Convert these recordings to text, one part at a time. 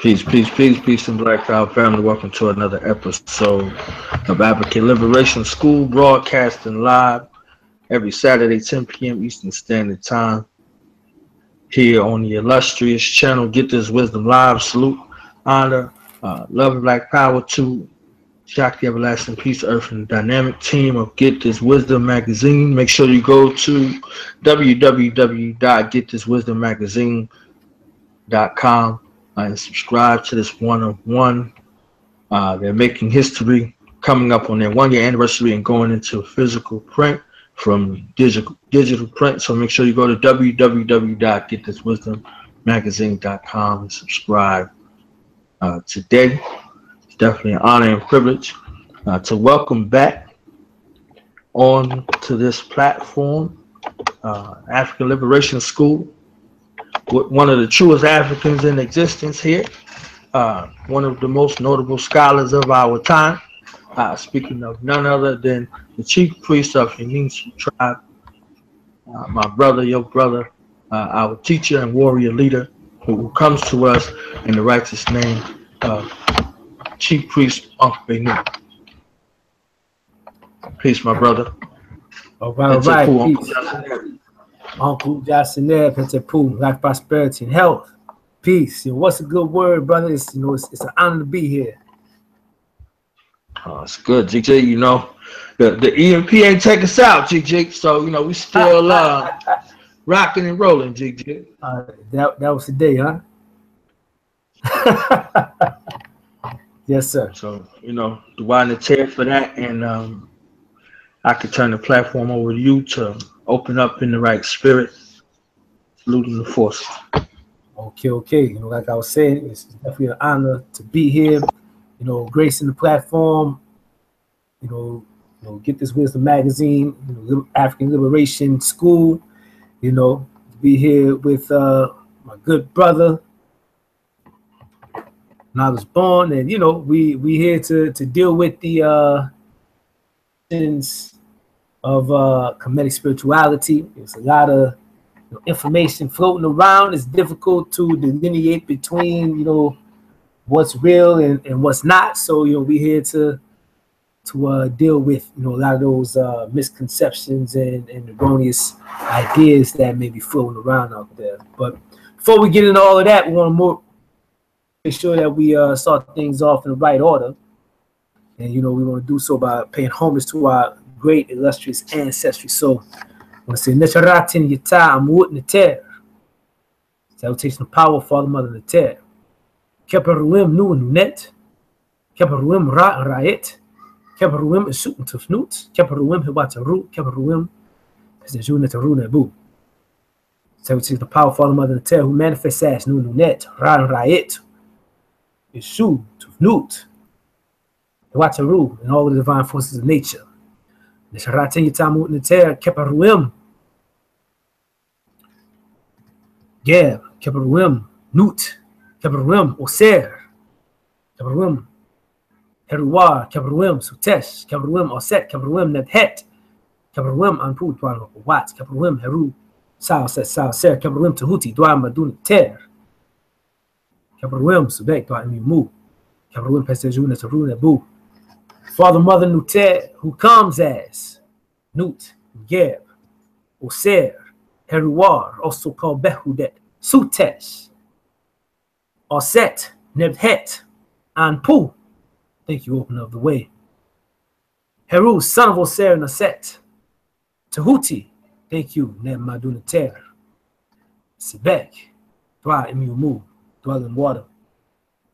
Peace, and Black Power family. Welcome to another episode of African Liberation School, broadcasting live every Saturday, 10 p.m. Eastern Standard Time, here on the illustrious channel. Get This Wisdom Live. Salute, honor, love, and Black Power to Shakti Everlasting Peace, Earth, and the dynamic team of Get This Wisdom magazine. Make sure you go to www.getthiswisdommagazine.com and subscribe to this one-on-one. They're making history, coming up on their 1-year anniversary and going into physical print from digital print. So make sure you go to www.getthiswisdommagazine.com and subscribe. Today, it's definitely an honor and privilege to welcome back on to this platform, African Liberation School, one of the truest Africans in existence here, one of the most notable scholars of our time, speaking of none other than the chief priest of Henensu tribe, my brother, your brother, our teacher and warrior leader, who comes to us in the righteous name of Chief Priest Aankhu Benu. Peace, my brother. All right. Peace. Uncle Jacineb, Pentepu, life, prosperity, and health. Peace. What's a good word, brother? It's an honor to be here. Oh, it's good, GJ. The EMP ain't take us out, GJ. So we still rocking and rolling, GJ. That was the day, huh? Yes, sir. So the wine and tear for that, and I could turn the platform over to you to open up in the right spirit, saluting the forces. Okay. Like I was saying, it's definitely an honor to be here. Gracing the platform. Get This Wisdom magazine. African Liberation School. To be here with my good brother. When I was born, and we here to deal with the sins of Kemetic Spirituality. There's a lot of information floating around. It's difficult to delineate between what's real and what's not. So we're here to deal with a lot of those misconceptions and erroneous ideas that may be floating around out there. But before we get into all of that, we want to make sure that we start things off in the right order. And we want to do so by paying homage to our great illustrious ancestry. So I want to say Nesharatin Yata Amut Neter. Salutation of power, Father, Mother Neter. Keperuim Nu Net. Keperuim Ra Raet. Keperuim Isut Tufnut. Keperuim Hiwataru. Keperuim Pesaju Netaru Nebu. Salutation of power, Father, Mother Neter, who manifests as Nu Net. Ra Raet. Isut Tufnut. Hiwataru, and all the divine forces of nature. Nesharatin Yatamut Neter, Keperuim, Geb, Keperuim, Nut, Keperuim, Oser, Keperuim, Heruar, Keperuim, Sutesh, Keperuim, Oset, Keperuim, Nebhet, Keperuim, Aankhu, Dwar, Wat, Keperuim, Heru, Sao, Ser, Keperuim, Tahuti, Dwar, Madun, Ter, Keperuim, Subek, Dwar, Mu, Keperuim, Peseju, Netaru, Nebu. Father, Mother, Nutet, who comes as Nut, Geb, Oser, Heruar, also called Behudet, Sutesh, Oset, Nebhet, Aankhu. Thank you, open up the way. Heru, son of Oser and Oset, Tahuti. Thank you, Neb Madunater. Sebek, Dwa Imumu, dwell in water.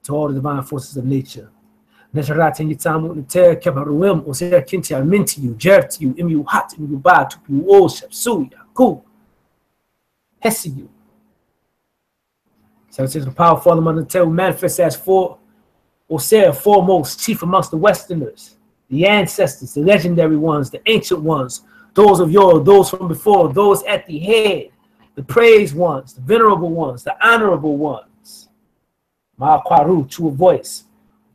To all the divine forces of nature. Nesharatin Yitamu Neter Keperuim Oser Kinti Minti you, Jerti you, Imu Hat, Imu Ba, Tupu O, Shepsu, Yaku, Hesi you. So it says the power, Father, Mother Neter, who manifests as Oser, foremost, chief amongst the Westerners, the ancestors, the legendary ones, the ancient ones, those of yore, those from before, those at the head, the praised ones, the venerable ones, the honorable ones. Ma'akwaru, true voice.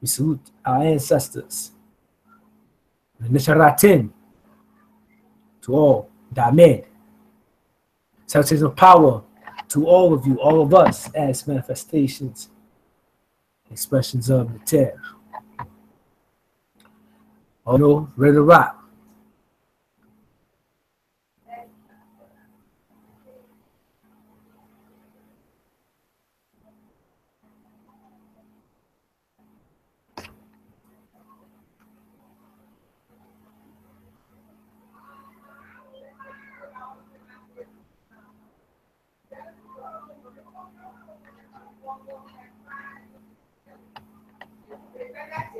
We salute our ancestors. Nesharatin to all. Damed. Salutations of power to all of you, all of us as manifestations expressions of the tear. Oh no, ready to rock.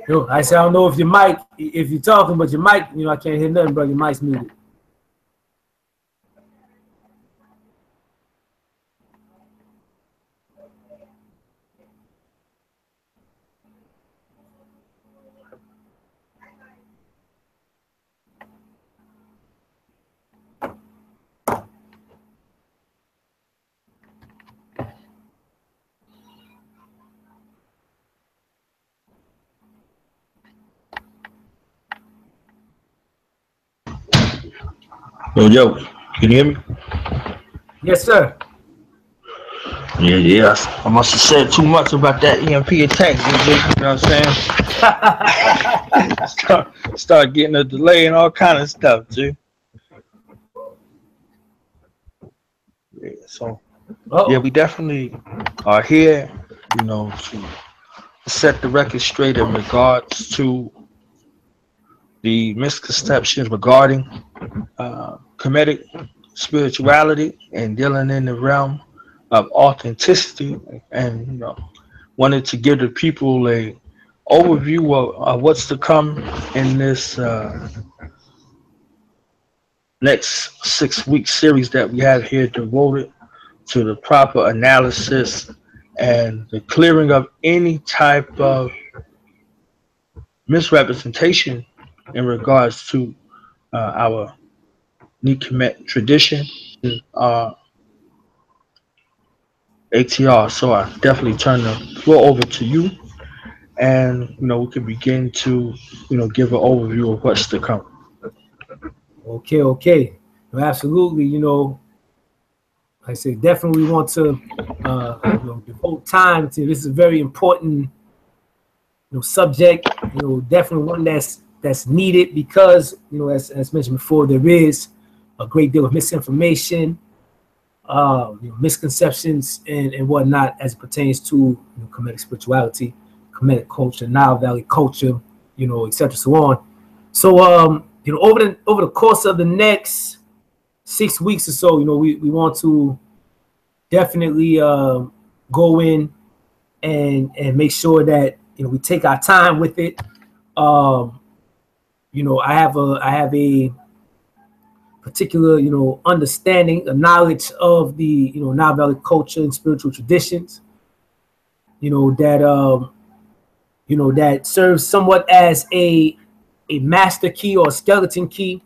Yo, I said, I don't know if your mic, if you're talking, but your mic, you know, I can't hear nothing, bro. Your mic's muted. Yo, can you hear me? Yes, sir. Yeah. I must have said too much about that EMP attack, DJ. You know what I'm saying? start getting a delay and all kind of stuff, G. Yeah, so yeah, we definitely are here, you know, to set the record straight in regards to the misconceptions regarding Kemetic spirituality and dealing in the realm of authenticity, and you know, wanted to give the people a overview of what's to come in this next 6-week series that we have here devoted to the proper analysis and the clearing of any type of misrepresentation in regards to our Kemet tradition, ATR. So I definitely turn the floor over to you, and you know, we can begin to, you know, give an overview of what's to come. Okay. Well, absolutely. You know, like I say, definitely want to devote time to this. Is a very important subject. You know, definitely one that's needed because, you know, as mentioned before, there is a great deal of misinformation, misconceptions and whatnot as it pertains to Kemetic spirituality, Kemetic culture, Nile Valley culture, etc. so on. So over the course of the next 6 weeks or so, we want to definitely go in and make sure that we take our time with it. I have a particular understanding, a knowledge of the Nile Valley culture and spiritual traditions, that serves somewhat as a master key or a skeleton key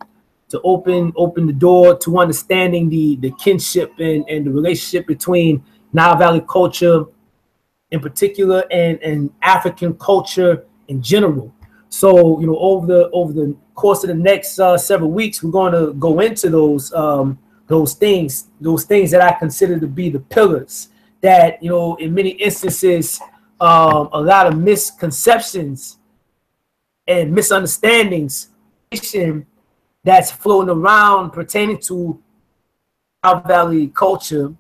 to open the door to understanding the kinship and the relationship between Nile Valley culture in particular and African culture in general. So over the course of the next several weeks, we're going to go into those things that I consider to be the pillars that in many instances a lot of misconceptions and misunderstandings that's floating around pertaining to Nile Valley culture.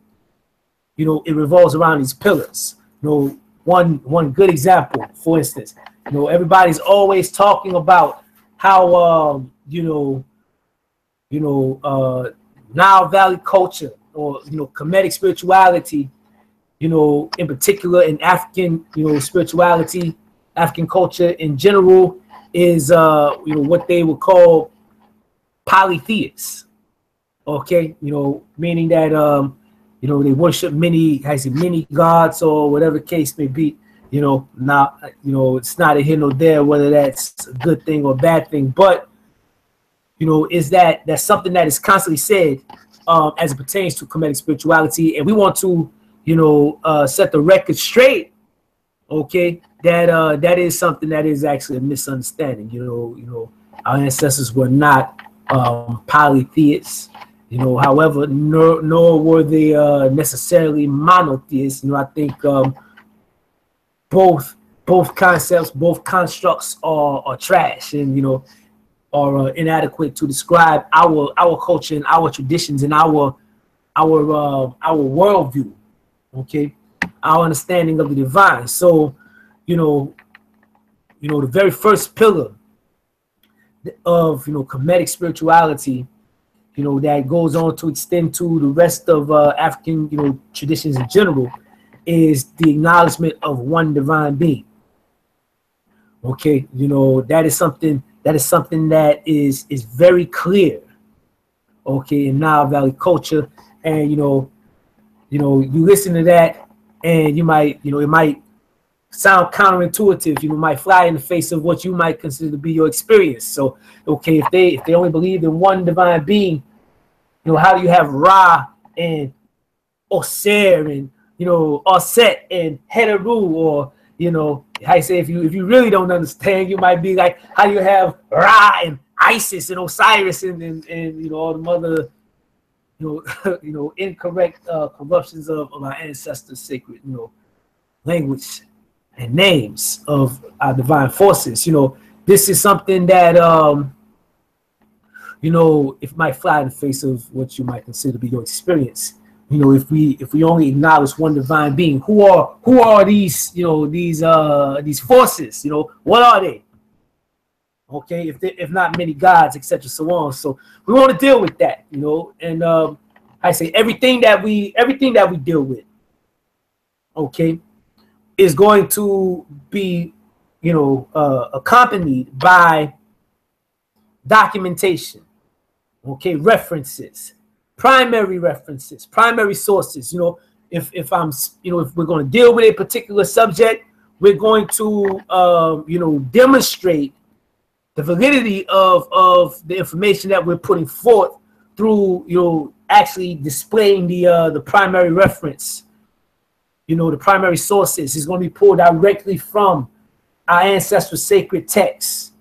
It revolves around these pillars. One good example, for instance, everybody's always talking about how Nile Valley culture or Kemetic spirituality, in particular in African spirituality, African culture in general is what they would call polytheists. Okay, meaning that they worship many gods or whatever the case may be. Now it's not a here nor there whether that's a good thing or a bad thing, but is that's something that is constantly said as it pertains to Kemetic spirituality, and we want to set the record straight. Okay, that is something that is actually a misunderstanding. Our ancestors were not polytheists. However, nor were they necessarily monotheists. I think both both concepts, both constructs are trash, and are inadequate to describe our culture and our traditions and our worldview. Okay, our understanding of the divine. So, the very first pillar of Kemetic spirituality, that goes on to extend to the rest of African traditions in general, is the acknowledgement of one divine being. Okay, that is something that is very clear. Okay, in Nile Valley culture, and you listen to that, and you might it might sound counterintuitive. You might fly in the face of what you might consider to be your experience. So, okay, if they only believe in one divine being, how do you have Ra and Osir and Osset and Heneru, or how you say, if you really don't understand, you might be like, how do you have Ra and Isis and Osiris and all the other incorrect corruptions of our ancestors' sacred language and names of our divine forces. This is something that it might fly in the face of what you might consider to be your experience. If we only acknowledge one divine being, who are these these forces? What are they? Okay, if not many gods, etc., so on. So we want to deal with that, and I say everything that we deal with, okay, is going to be accompanied by documentation, okay, references, primary sources. If we're going to deal with a particular subject, we're going to demonstrate the validity of the information that we're putting forth through actually displaying the primary reference. The primary sources is going to be pulled directly from our ancestral sacred texts.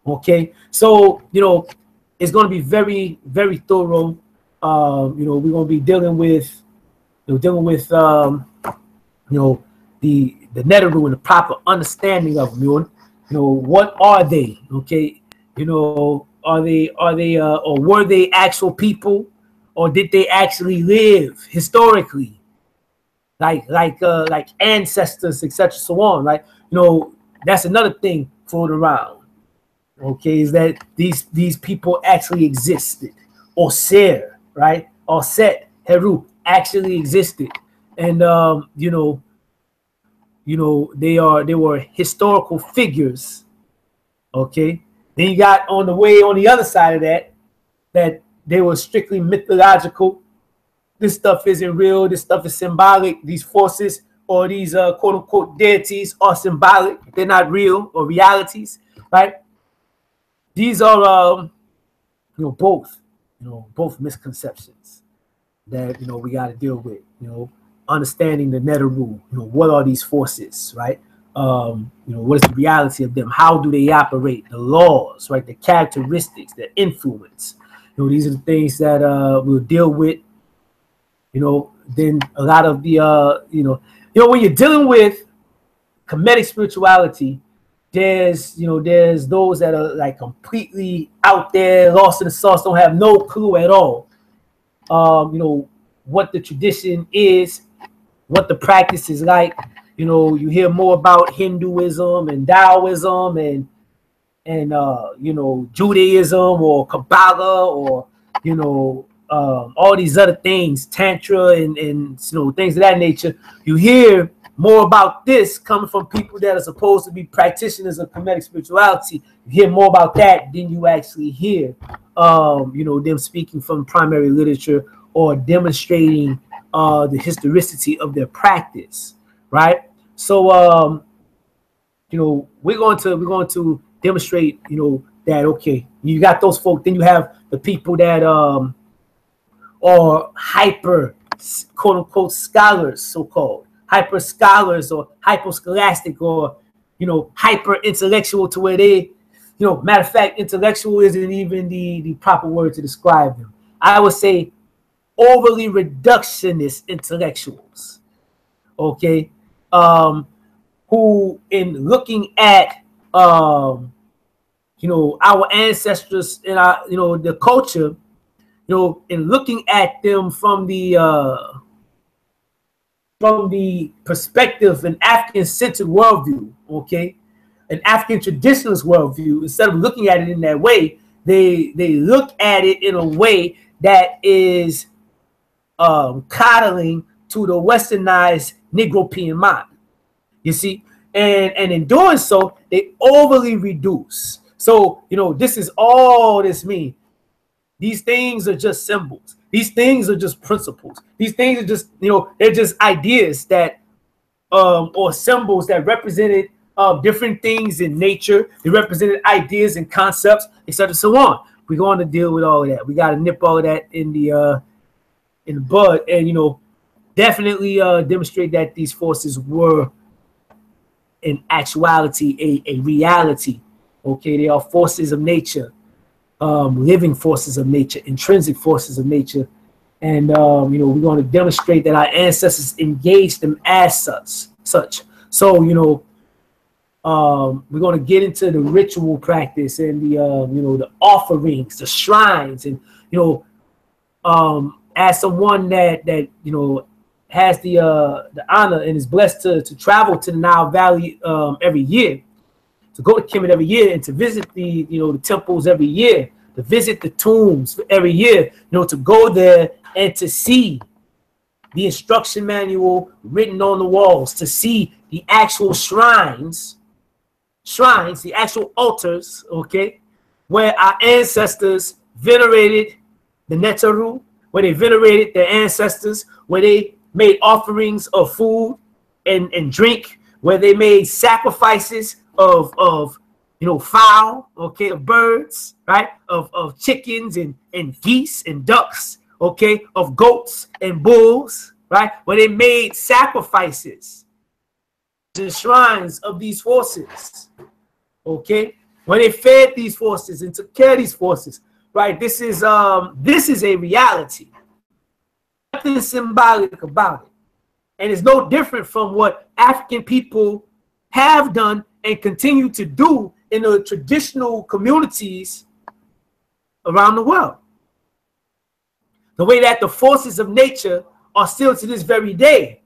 Okay, so it's going to be very, very thorough. We're going to be dealing with the Neteru and the proper understanding of them. What are they? Okay, are they or were they actual people, or did they actually live historically, like ancestors, etc., so on, right? That's another thing floating around. Okay, is that these people actually existed, or Ser, right, or Set, Heru actually existed, and they were historical figures. Okay, then you got on the other side of that they were strictly mythological. This stuff isn't real. This stuff is symbolic. These forces or these quote unquote deities are symbolic. They're not real or realities, right? These are both misconceptions that we got to deal with. Understanding the Neteru, what are these forces, right? What is the reality of them? How do they operate? The laws, right? The characteristics, the influence. These are the things that we'll deal with. Then a lot of the when you're dealing with Kemetic spirituality, there's those that are like completely out there, lost in the sauce, don't have no clue at all. What the tradition is, what the practice is like. You hear more about Hinduism and Taoism and Judaism or Kabbalah or all these other things, Tantra and things of that nature. You hear more about this coming from people that are supposed to be practitioners of Kemetic spirituality. You hear more about that than you actually hear them speaking from primary literature or demonstrating the historicity of their practice, right? So we're going to demonstrate that, okay, you got those folk, then you have the people that are hyper quote unquote scholars, so-called hyper scholars or hyposcholastic or hyper intellectual, to where they matter of fact, intellectual isn't even the proper word to describe them. I would say overly reductionist intellectuals, okay, who, in looking at you know, our ancestors and our, you know, the culture, you know, in looking at them from the perspective, an African-centered worldview, okay, an African traditionalist worldview, instead of looking at it in that way, they look at it in a way that is coddling to the westernized Negropean mind. You see, and in doing so, they overly reduce. So, you know, this is all this means. These things are just symbols. These things are just principles. These things are just, you know, they're just ideas that, or symbols that represented different things in nature. They represented ideas and concepts, etc. So on. We're going to deal with all of that. We got to nip all of that in the bud, and, you know, definitely demonstrate that these forces were, in actuality, a reality. Okay, they are forces of nature, living forces of nature, intrinsic forces of nature, and you know, we're going to demonstrate that our ancestors engaged them as such. So, you know, we're going to get into the ritual practice and the you know, the offerings, the shrines, and, you know, as someone that you know, has the honor and is blessed to travel to the Nile Valley every year, to go to Kemet every year, and to visit the, you know, the temples every year, to visit the tombs every year, you know, to go there and to see the instruction manual written on the walls, to see the actual shrines, the actual altars, okay, where our ancestors venerated the Netaru, where they venerated their ancestors, where they made offerings of food and drink, where they made sacrifices of you know, fowl, okay, of birds, right, of chickens and geese and ducks, okay, of goats and bulls, right, where they made sacrifices to the shrines of these forces, okay, when they fed these forces and took care of these forces, right. This is a reality. Nothing symbolic about it, and it's no different from what African people have done and continue to do in the traditional communities around the world. The way that the forces of nature are still to this very day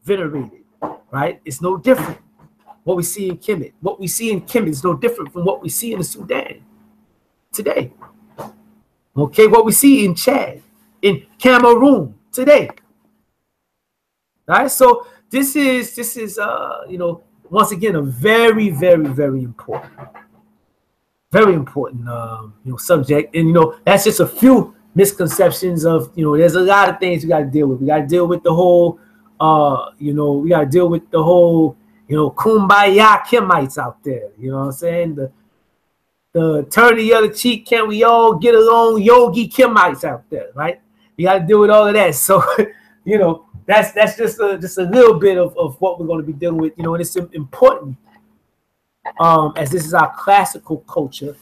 venerated, right? It's no different. What we see in Kemet, is no different from what we see in the Sudan today. Okay, what we see in Chad, in Cameroon today. Right? So this is you know, once again, a very, very, very important, you know, subject. And, you know, that's just a few misconceptions of, you know, there's a lot of things we got to deal with. We got to deal with the whole, you know, we got to deal with the whole, you know, kumbaya Kemites out there. You know what I'm saying? The turn the other cheek, can we all get along yogi Kemites out there, right? We got to deal with all of that. So, you know, that's just a little bit of what we're going to be dealing with, you know, and it's important, as this is our classical culture,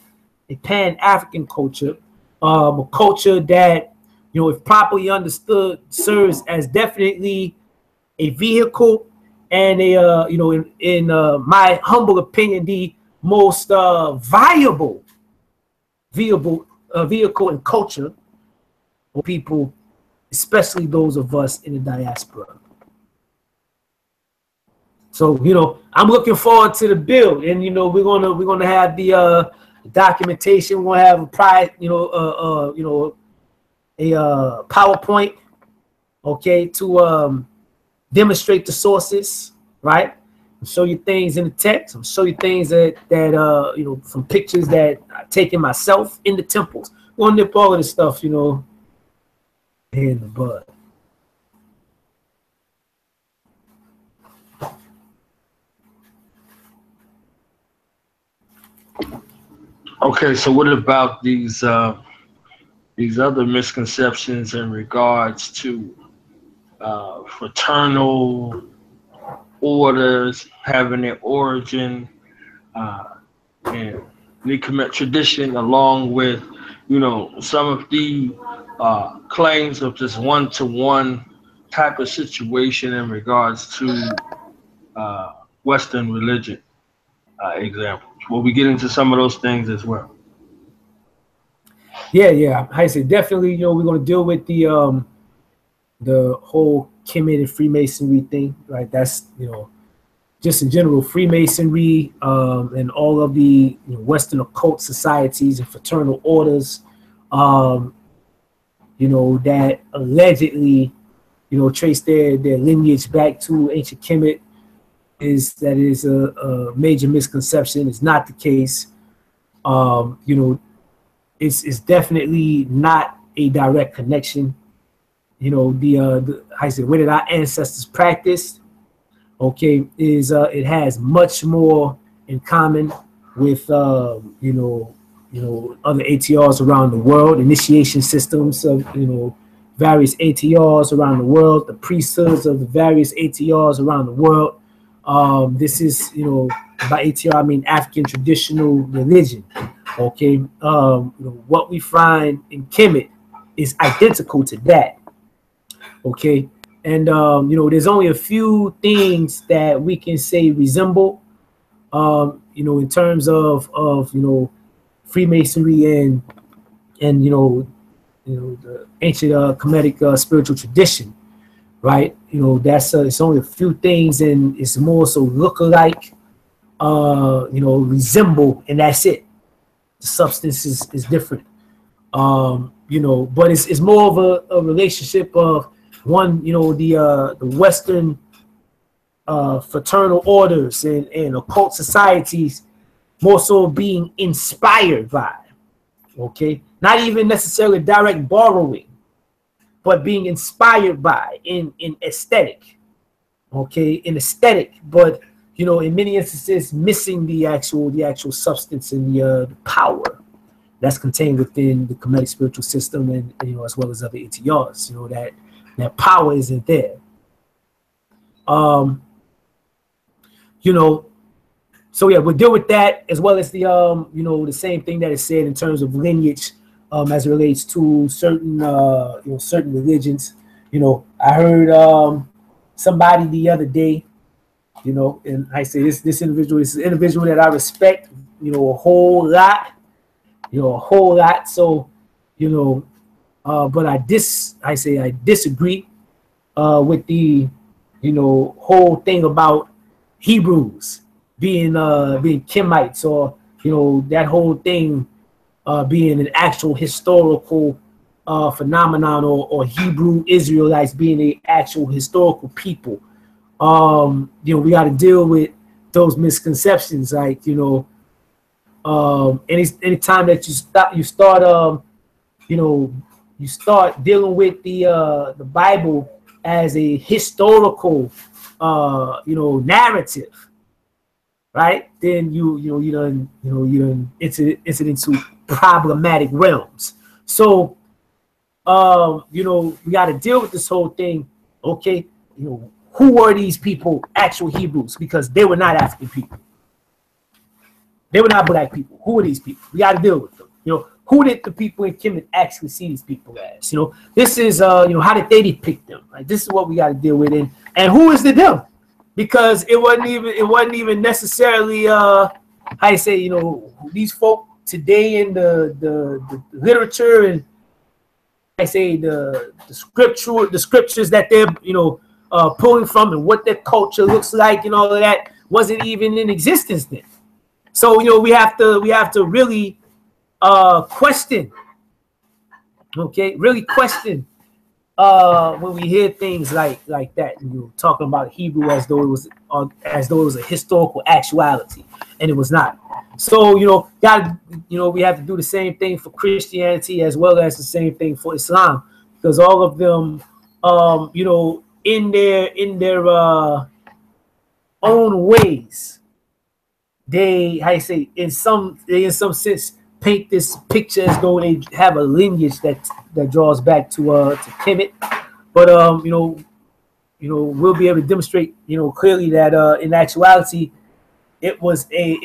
a Pan-African culture, a culture that, you know, if properly understood, serves as definitely a vehicle and a, you know, in my humble opinion, the most viable vehicle and culture for people, especially those of us in the diaspora. So, you know, I'm looking forward to the build, and, you know, we're gonna have the documentation. We're gonna have a PowerPoint, okay, to demonstrate the sources, right? I'll show you things in the text. I'll show you things that you know, from pictures that I've taken myself in the temples. We're gonna nip all of this stuff, you know, here in the bud. Okay, so what about these other misconceptions in regards to fraternal orders having their origin in the Kemet tradition, along with, you know, some of the claims of this one-to-one type of situation in regards to Western religion examples. Will we get into some of those things as well? Yeah. I say definitely. We're going to deal with the whole Kemet and Freemasonry thing, right? That's just in general Freemasonry and all of the Western occult societies and fraternal orders, that allegedly trace their lineage back to ancient Kemet. Is a major misconception. It's not the case. It's definitely not a direct connection. The I said, what did our ancestors practice? Okay, is it has much more in common with other ATRs around the world, initiation systems of various ATRs around the world, the priesthoods of the various ATRs around the world. This is by ATR I mean African traditional religion. Okay, what we find in Kemet is identical to that. Okay, and there's only a few things that we can say resemble, in terms of Freemasonry and the ancient Kemetic spiritual tradition, right? That's it's only a few things, and it's more so look-alike, resemble, and that's it. The substance is different, but it's more of a relationship of one, the Western fraternal orders and occult societies more so being inspired by, okay, not even necessarily direct borrowing, but being inspired by in aesthetic, okay, in aesthetic, but in many instances missing the actual substance and the power that's contained within the Kemetic spiritual system, and as well as other ATRs. That power isn't there. So yeah, we'll deal with that, as well as the the same thing that is said in terms of lineage, as it relates to certain certain religions. I heard somebody the other day, and I say this individual is an individual that I respect, a whole lot, So, but I disagree with the whole thing about Hebrews being Kemites, or that whole thing being an actual historical phenomenon, or Hebrew Israelites being an actual historical people. We got to deal with those misconceptions, like anytime that you start dealing with the Bible as a historical narrative, right? Then you done entered into problematic realms. So we got to deal with this whole thing. Okay, who were these people, actual Hebrews? Because they were not African people. They were not black people. Who are these people? We got to deal with them. Who did the people in Kemet actually see these people as? This is how did they depict them? Like, this is what we got to deal with, and who is the them? Because it wasn't even necessarily these folk today in the literature, and the scriptures that they're pulling from, and what their culture looks like, and all of that wasn't even in existence then. So we have to really question, okay, really question when we hear things like that, talking about Hebrew as though it was a historical actuality, and it was not. So we have to do the same thing for Christianity, as well as the same thing for Islam, because all of them in their own ways, they in some sense paint this picture as though they have a lineage that draws back to Kemet, but we'll be able to demonstrate clearly that in actuality it was a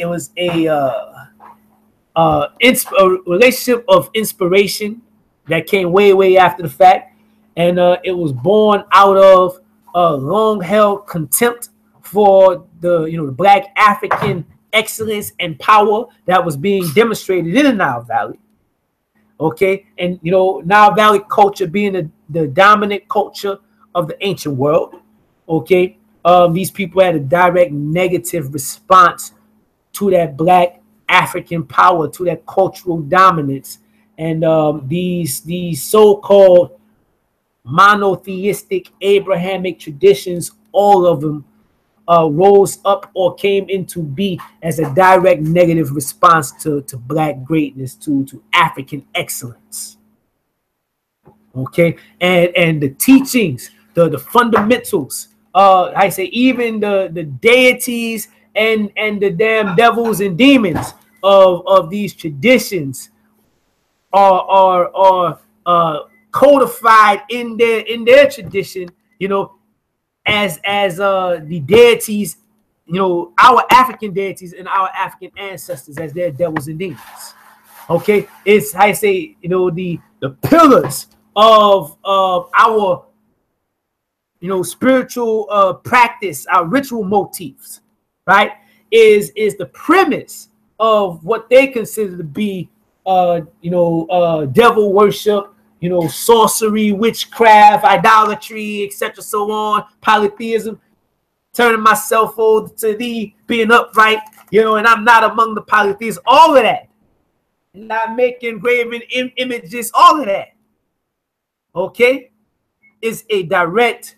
relationship of inspiration that came way after the fact, and it was born out of long held contempt for the Black African excellence and power that was being demonstrated in the Nile Valley. Okay, and Nile Valley culture being the dominant culture of the ancient world. Okay, these people had a direct negative response to that Black African power, to that cultural dominance, and these so-called monotheistic Abrahamic traditions, all of them rose up or came into be as a direct negative response to Black greatness, to African excellence. Okay, and the teachings, the fundamentals, I say even the deities and the damn devils and demons of these traditions are codified in their tradition, as the deities, our African deities and our African ancestors as their devils and demons. Okay, it's I say the pillars of our spiritual practice, our ritual motifs, right? Is the premise of what they consider to be devil worship, sorcery, witchcraft, idolatry, etc., so on, polytheism, turning myself over to thee, being upright, and I'm not among the polytheists, all of that, not making graven images, all of that, okay, is a direct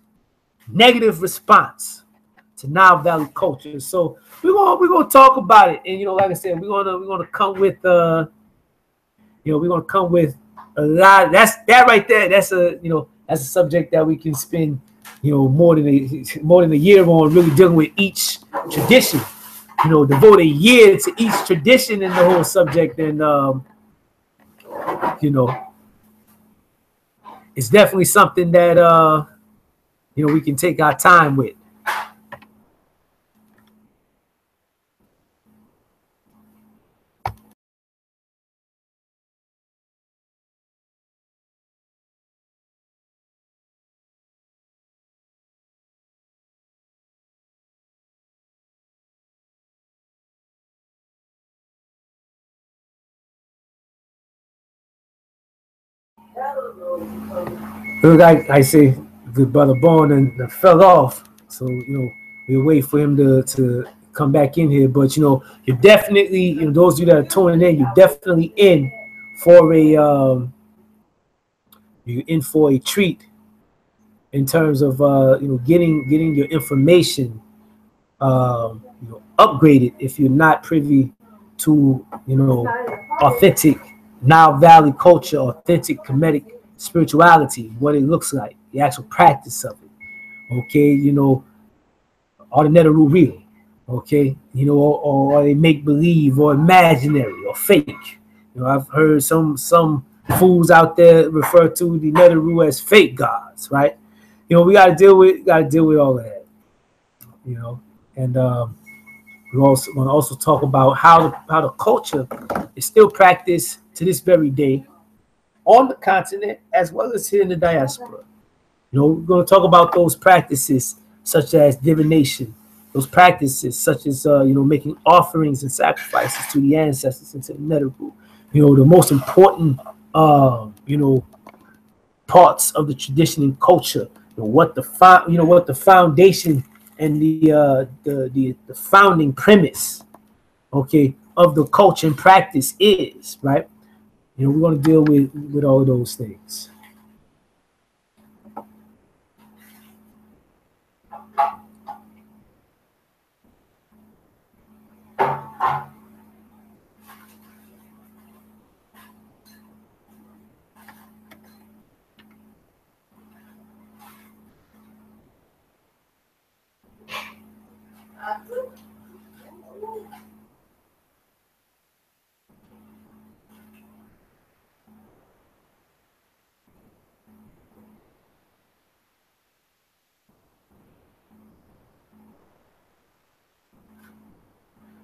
negative response to Nile Valley culture. So we're gonna talk about it, and like I said, we're gonna come with we're gonna come with a lot. That right there. That's a subject that we can spend more than a year on, really dealing with each tradition. Devote a year to each tradition and the whole subject, and it's definitely something that we can take our time with. Look, I say the brother Bone and fell off, so we wait for him to come back in here. But you're definitely, those of you that are tuning in, you're definitely in for a treat in terms of getting your information upgraded if you're not privy to authentic Nile Valley culture, authentic Kemetic spirituality, what it looks like, the actual practice of it. Okay, are the Neteru real? Okay, or are they make believe or imaginary or fake? I've heard some fools out there refer to the Neteru as fake gods, right? We gotta deal with all of that. And we're also going to also talk about how the culture is still practiced to this very day on the continent as well as here in the diaspora. We're going to talk about those practices such as divination, those practices such as making offerings and sacrifices to the ancestors and to the Neteru. The most important parts of the tradition and culture. What the foundation and the founding premise, okay, of the culture and practice is, right? We're going to deal with all of those things.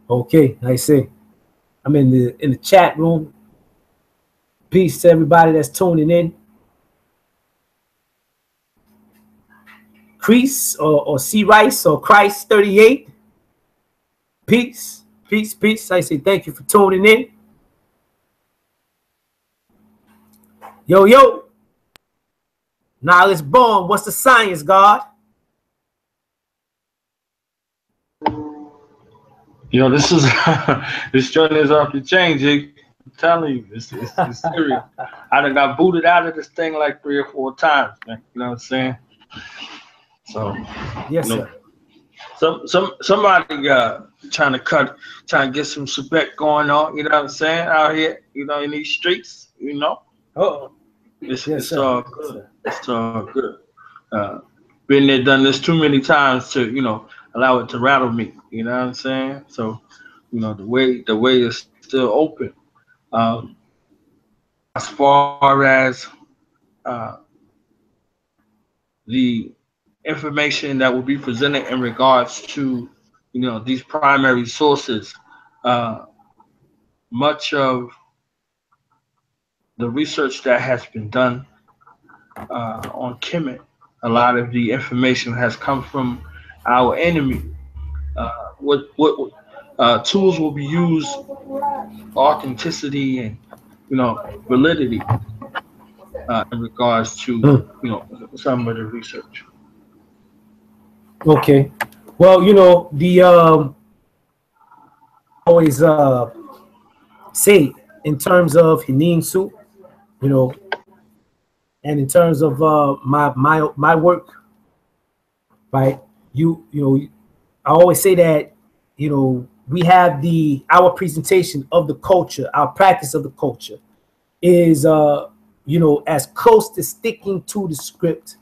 Okay, I see. I'm in the chat room. Peace to everybody that's tuning in. Crease or C Rice or Christ 38. Peace, peace, peace. I say thank you for tuning in. Yo, yo. Knowledge born. What's the science, God? Yo, this is this journey is off the chain, Jake. I'm telling you, it's serious. I done got booted out of this thing like 3 or 4 times, man. You know what I'm saying? So, yes, you know, sir. somebody trying to get some respect going on. You know what I'm saying? Out here, you know, in these streets, you know. Uh-oh. It's all good. It's all good. Been there, done this too many times to, you know, allow it to rattle me. You know what I'm saying? So, you know, the way is still open. As far as the information that will be presented in regards to, you know, these primary sources, much of the research that has been done on Kemet, a lot of the information has come from our enemy. What tools will be used, authenticity and, you know, validity in regards to, you know, some of the research. Okay. Well, you know, the always say in terms of Henensu, you know, and in terms of my work, right? You know, I always say that, you know, we have our presentation of the culture, our practice of the culture is you know, as close to sticking to the script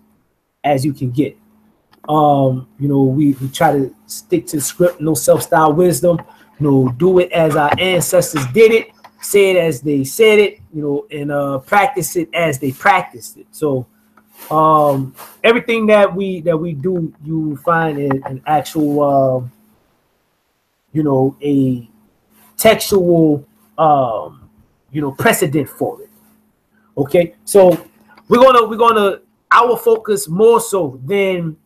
as you can get. You know, we try to stick to the script, no self-styled wisdom, you know, do it as our ancestors did it, say it as they said it, you know, and practice it as they practiced it. So everything that we do, you find an actual you know, a textual you know, precedent for it. Okay, so we're gonna our focus more so than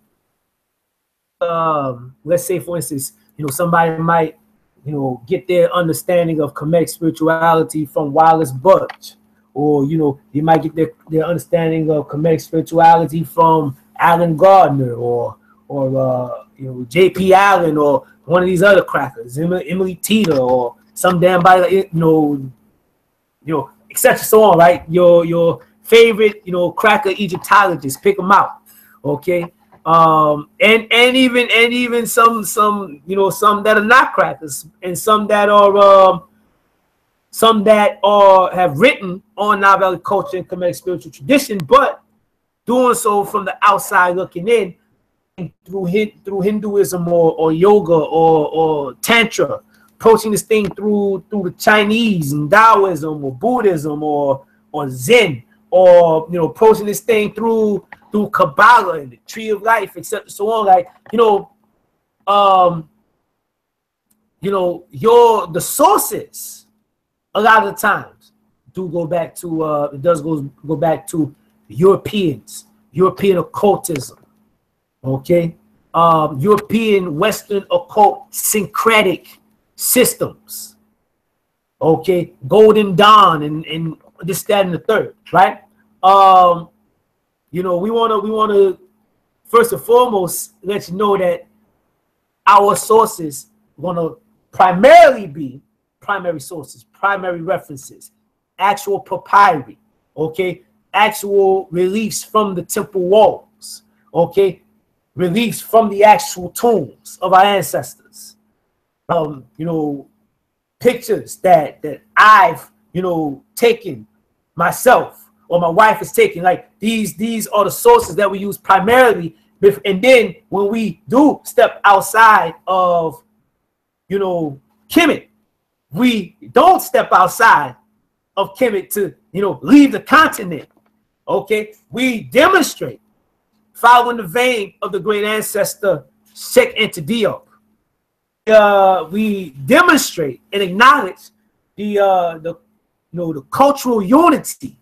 let's say, for instance, you know, somebody might, you know, get their understanding of Kemetic spirituality from Wallace Budge, or, you know, they might get their understanding of Kemetic spirituality from Alan Gardner, or you know, J.P. Allen, or one of these other crackers, Emily Tita, or some damn body, like, you know, etc. So on, right? Your favorite, you know, cracker Egyptologist, pick them out, okay? And even some you know, some that are not crackers, and some that are have written on Nile Valley culture and Kemetic spiritual tradition, but doing so from the outside looking in, through Hinduism or yoga or Tantra, approaching this thing through the Chinese and Taoism or Buddhism or Zen, or, you know, approaching this thing through Kabbalah and the Tree of Life, etc. So on, like, you know, the sources a lot of the times do go back to it does go back to European occultism, okay, European Western occult syncretic systems, okay, Golden Dawn and this, that, and the third, right? You know, we want to first and foremost let you know that our sources want to primarily be primary sources, primary references, actual papyri, okay, actual reliefs from the temple walls, okay, reliefs from the actual tombs of our ancestors, you know, pictures that I've, you know, taken myself, or my wife has taken. Like, these are the sources that we use primarily. And then when we do step outside of, you know, Kemet, we don't step outside of Kemet to, you know, leave the continent. Okay, we demonstrate following the vein of the great ancestor Sheikh Anta Diop. We demonstrate and acknowledge the cultural unity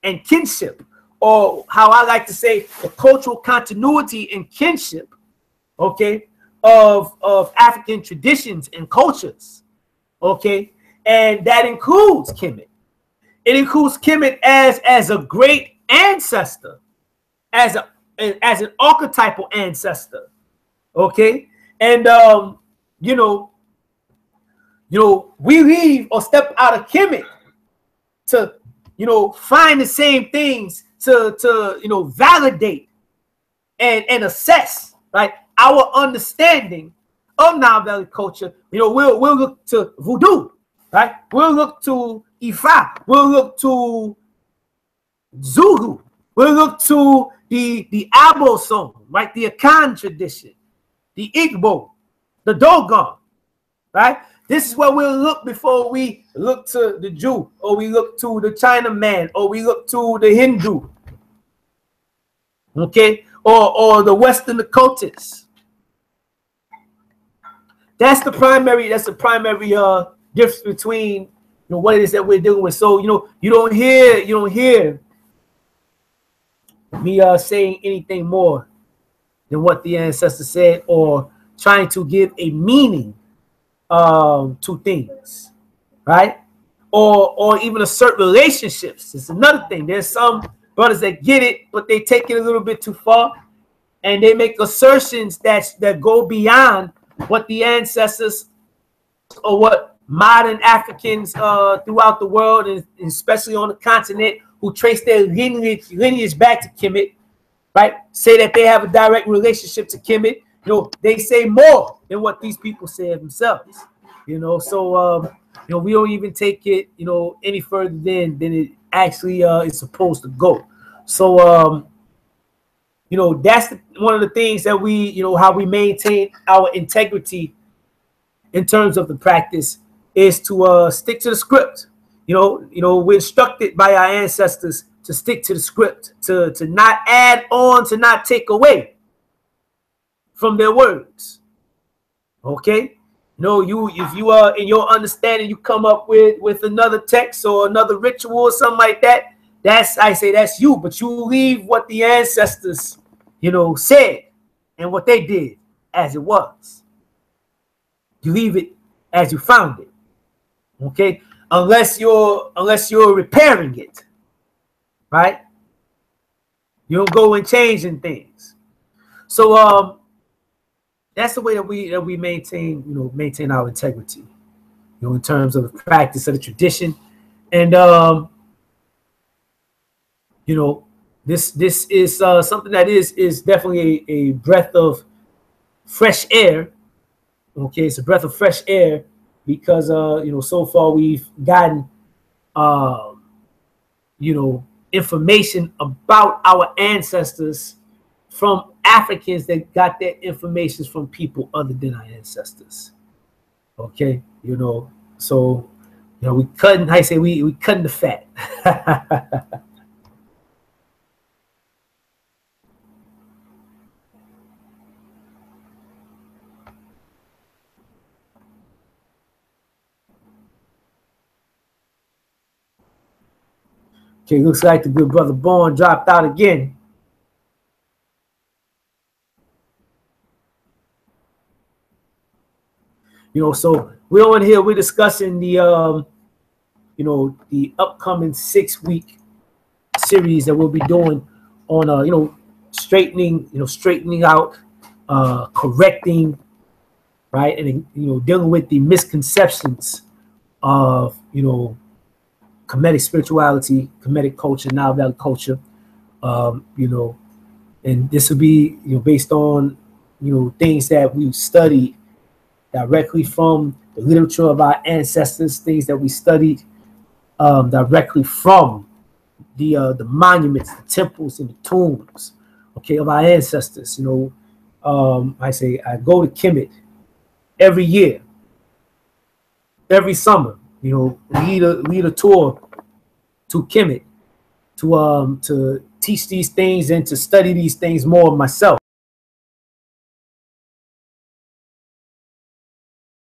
and kinship, or how I like to say, the cultural continuity and kinship, okay, of African traditions and cultures. Okay, and that includes Kemet. It includes Kemet as a great ancestor, as an archetypal ancestor. Okay, and we leave or step out of Kemet to find the same things to validate and assess, right, our understanding of Nile Valley culture. We'll look to voodoo, right? We'll look to Ifa. We'll look to Zulu. We'll look to the Abo song, right? The Akan tradition, the Igbo, the Dogon, right? This is where we'll look before we look to the Jew, or we look to the Chinaman, or we look to the Hindu, okay, or the Western occultists. That's the primary difference between what it is that we're dealing with. So you don't hear me saying anything more than what the ancestors said, or trying to give a meaning to things, right? Or even assert relationships. It's another thing. There's some brothers that get it, but they take it a little bit too far, and they make assertions that go beyond what the ancestors or what modern Africans throughout the world, and especially on the continent, who trace their lineage back to Kemet, right, say that they have a direct relationship to Kemet. They say more than what these people say of themselves. So we don't even take it any further than it actually is supposed to go. So that's one of the things that we how we maintain our integrity in terms of the practice, is to stick to the script. We're instructed by our ancestors to stick to the script, to not add on, to not take away from their words. Okay, if you are in your understanding, you come up with another text or another ritual or something like that, that's you, but you leave what the ancestors said and what they did as it was. You leave it as you found it. Okay, unless you're repairing it, right? You don't go and changing things. So that's the way that we maintain our integrity, in terms of the practice of the tradition. And this is something that is definitely a breath of fresh air. Okay, it's a breath of fresh air, because so far we've gotten information about our ancestors from Africans that got their information from people other than our ancestors. Okay, so we cutting, I say we cutting the fat. Okay, looks like the good brother Born dropped out again. So we're on here, we're discussing the the upcoming 6-week series that we'll be doing on straightening out, correcting, right, and dealing with the misconceptions of Kemetic spirituality, Kemetic culture, Nile Valley culture, and this will be based on things that we've studied directly from the literature of our ancestors, things that we studied directly from the monuments, the temples, and the tombs, okay, of our ancestors. I go to Kemet every year, every summer. Lead a tour to Kemet to teach these things and to study these things more myself.